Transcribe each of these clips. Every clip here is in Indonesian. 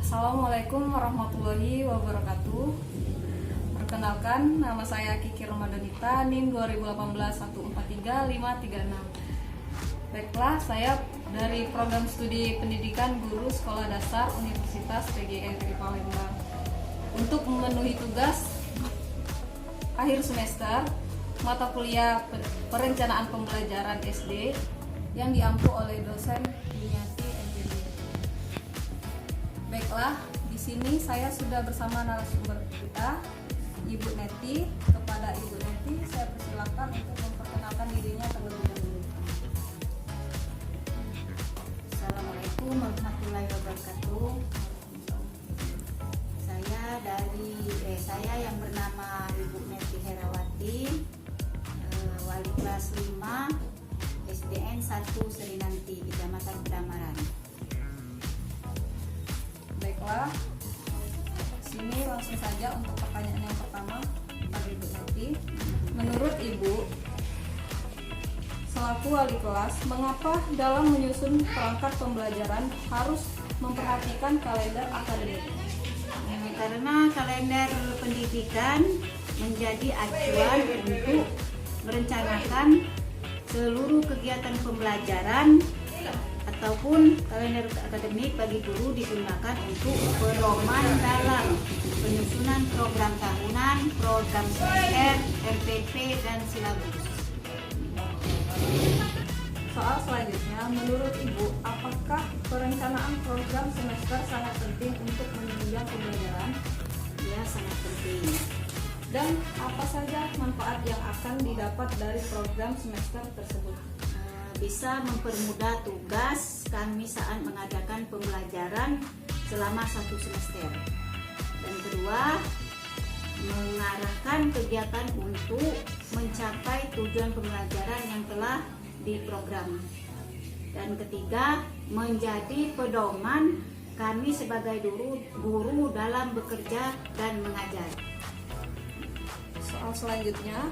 Assalamualaikum warahmatullahi wabarakatuh. Perkenalkan, nama saya Kiki Ramadanita, NIM 2018143536. Baiklah, saya dari program studi pendidikan guru sekolah dasar Universitas PGRI Palembang. Untuk memenuhi tugas akhir semester mata kuliah perencanaan pembelajaran SD yang diampu oleh dosen Yuniati NPD. Baiklah, di sini saya sudah bersama narasumber kita, Ibu Neti. Kepada Ibu Neti, saya persilakan untuk memperkenalkan dirinya terlebih dahulu. Assalamualaikum warahmatullahi wabarakatuh. Saya yang bernama Ibu Neti Herawati, wali kelas 5 SDN 1 Serinanti, Kecamatan Pedamaran. Baiklah, sini langsung saja untuk pertanyaan yang pertama pada Ibu Neti. Menurut Ibu, selaku wali kelas, mengapa dalam menyusun perangkat pembelajaran harus memperhatikan kalender akademik? Karena kalender pendidikan menjadi acuan untuk merencanakan seluruh kegiatan pembelajaran ataupun kalender akademik bagi guru digunakan untuk pedoman dalam penyusunan program tahunan, program semester, RPP, dan silabus. Soal selanjutnya, menurut Ibu, apakah perencanaan program semester sangat penting untuk menunjang pembelajaran? Ya, sangat penting. Dan apa saja manfaat yang akan didapat dari program semester tersebut? Bisa mempermudah tugas kami saat mengadakan pembelajaran selama 1 semester. Dan kedua, mengarahkan kegiatan untuk mencapai tujuan pembelajaran yang telah diprogram. Dan ketiga, menjadi pedoman kami sebagai guru dalam bekerja dan mengajar. Soal selanjutnya,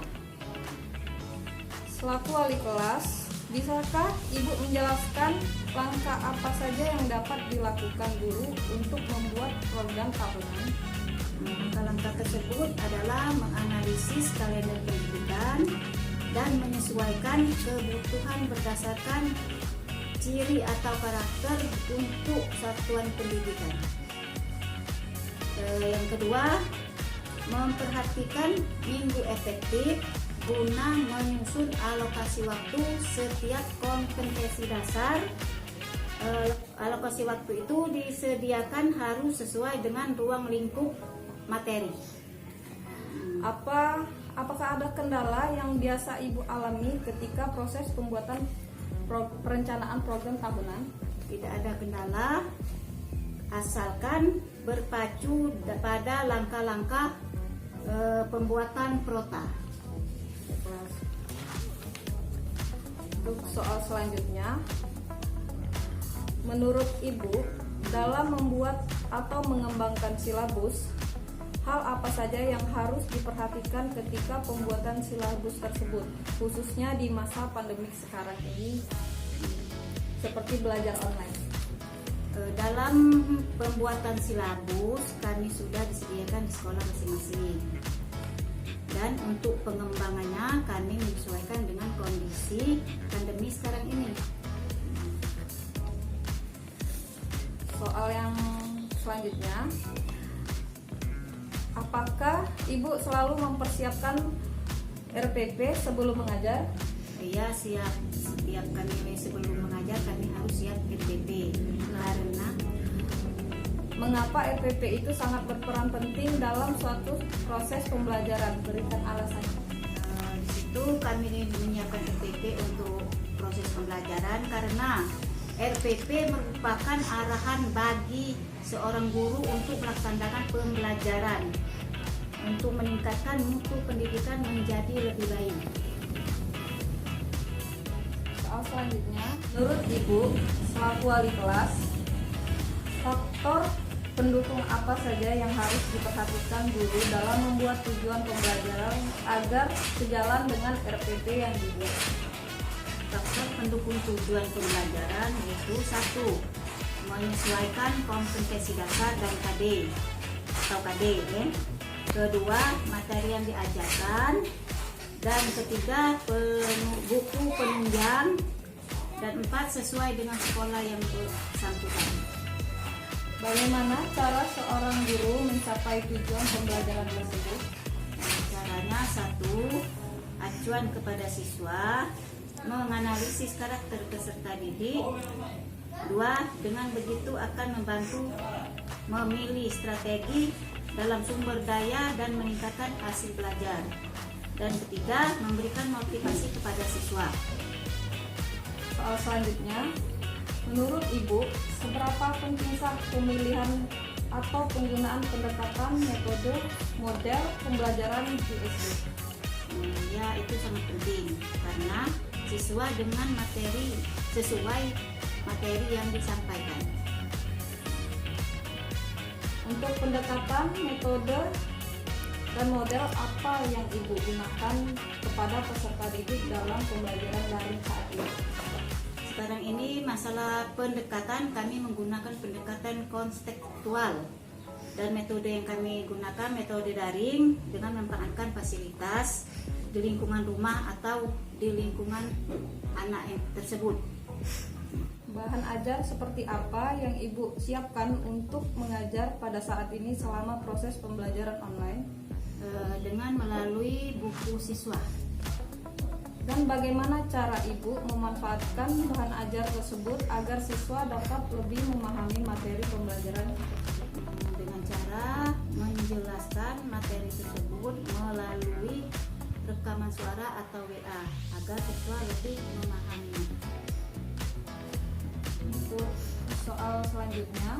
selaku wali kelas, bisakah Ibu menjelaskan langkah apa saja yang dapat dilakukan guru untuk membuat program tahunan? Langkah tersebut adalah menganalisis kalender pendidikan dan menyesuaikan kebutuhan berdasarkan ciri atau karakter untuk satuan pendidikan. Yang kedua, memperhatikan minggu efektif guna menyusun alokasi waktu setiap kompetensi dasar. Alokasi waktu itu disediakan harus sesuai dengan ruang lingkup materi. Apakah ada kendala yang biasa Ibu alami ketika proses pembuatan perencanaan program tahunan? Tidak ada kendala, asalkan berpacu pada langkah-langkah pembuatan prota. Untuk soal selanjutnya, menurut Ibu, dalam membuat atau mengembangkan silabus, hal apa saja yang harus diperhatikan ketika pembuatan silabus tersebut, khususnya di masa pandemik sekarang ini, seperti belajar online? Dalam pembuatan silabus, kami sudah disediakan di sekolah masing-masing. Dan untuk pengembangannya, kami menyesuaikan dengan kondisi pandemi sekarang ini. Soal yang selanjutnya, apakah Ibu selalu mempersiapkan RPP sebelum mengajar? Iya, siap. Setiap kami sebelum mengajar, kami harus siap RPP. Karena mengapa RPP itu sangat berperan penting dalam suatu proses pembelajaran? Berikan alasannya. Di situ kami menyiapkan RPP untuk proses pembelajaran karena RPP merupakan arahan bagi seorang guru untuk melaksanakan pembelajaran untuk meningkatkan mutu pendidikan menjadi lebih baik. Soal selanjutnya, menurut Ibu selaku wali kelas, faktor pendukung apa saja yang harus diperhatikan guru dalam membuat tujuan pembelajaran agar sejalan dengan RPP yang dibuat? Faktor pendukung tujuan pembelajaran yaitu 1. menyesuaikan kompetensi dasar dan KD atau KD ya. Kedua, materi yang diajarkan. Dan ketiga, buku penunjang. Dan 4, sesuai dengan sekolah yang bersangkutan. Bagaimana cara seorang guru mencapai tujuan pembelajaran tersebut? Caranya 1, acuan kepada siswa, menganalisis karakter peserta didik. 2, dengan begitu akan membantu memilih strategi dalam sumber daya dan meningkatkan hasil belajar. Dan ketiga, memberikan motivasi kepada siswa. Soal selanjutnya, menurut Ibu, seberapa pentingkah pemilihan atau penggunaan pendekatan metode model pembelajaran di SD? Ya, itu sangat penting karena siswa dengan materi sesuai materi yang disampaikan. Untuk pendekatan metode dan model apa yang Ibu gunakan kepada peserta didik dalam pembelajaran daring saat ini? Sekarang ini masalah pendekatan, kami menggunakan pendekatan konstekstual, dan metode yang kami gunakan metode daring dengan memanfaatkan fasilitas di lingkungan rumah atau di lingkungan anak yang tersebut. Bahan ajar seperti apa yang Ibu siapkan untuk mengajar pada saat ini selama proses pembelajaran online? Dengan melalui buku siswa. Dan bagaimana cara Ibu memanfaatkan bahan ajar tersebut agar siswa dapat lebih memahami materi pembelajaran? Dengan cara menjelaskan materi tersebut melalui rekaman suara atau WA agar siswa lebih memahami. Untuk soal selanjutnya,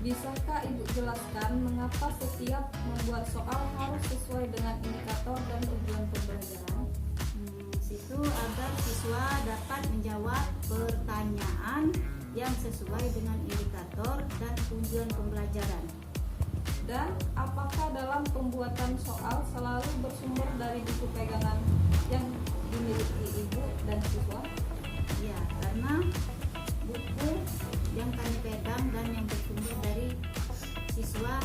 bisakah Ibu jelaskan mengapa setiap membuat soal harus sesuai dengan indikator dan tujuan pembelajaran? Itu agar siswa dapat menjawab pertanyaan yang sesuai dengan indikator dan tujuan pembelajaran. Dan apakah dalam pembuatan soal selalu bersumber dari buku pegangan yang dimiliki Ibu dan siswa? Ya, karena buku yang kami pegang dan yang bersumber dari siswa,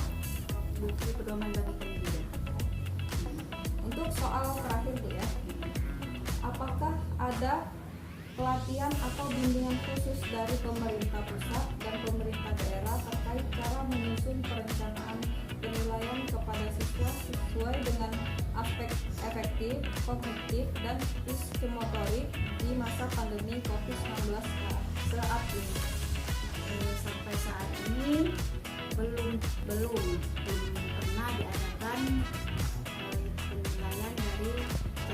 buku pedoman bagi pendidikan. Untuk soal terakhir Bu ya, apakah ada pelatihan atau bimbingan khusus dari pemerintah pusat dan pemerintah daerah terkait cara menyusun perencanaan penilaian kepada siswa sesuai dengan aspek efektif, kognitif, dan psikomotorik di masa pandemi COVID-19 saat ini? Sampai saat ini belum pernah diadakan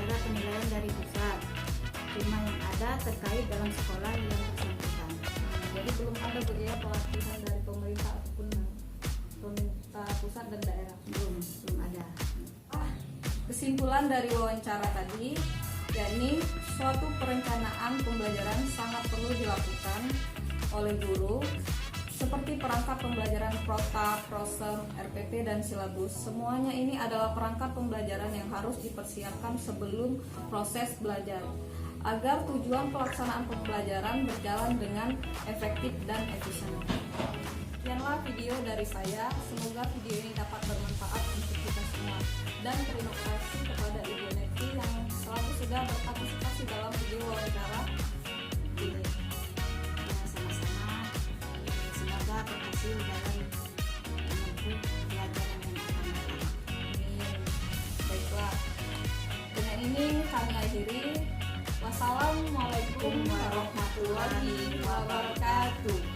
penilaian dari pusat. Cuma yang ada terkait dalam sekolah yang bersangkutan. Jadi belum ada Bu ya pelatihan dari pemerintah ataupun pemerintah pusat dan daerah? Belum ada. Kesimpulan dari wawancara tadi, yakni suatu perencanaan pembelajaran sangat perlu dilakukan oleh guru, seperti perangkat pembelajaran prota, prosem, RPP, dan silabus. Semuanya ini adalah perangkat pembelajaran yang harus dipersiapkan sebelum proses belajar, agar tujuan pelaksanaan pembelajaran berjalan dengan efektif dan efisien. Sekianlah video dari saya, semoga video ini dapat bermanfaat untuk kita semua. Dan terima kasih kepada Ibu Neti yang selalu sudah berpartisipasi dalam video wawancara ini. Sama-sama, semoga berhasil dalam menempuh pelajaran yang akan datang. Amin. Baiklah, dengan ini kami akhiri. Wassalamualaikum warahmatullahi wabarakatuh.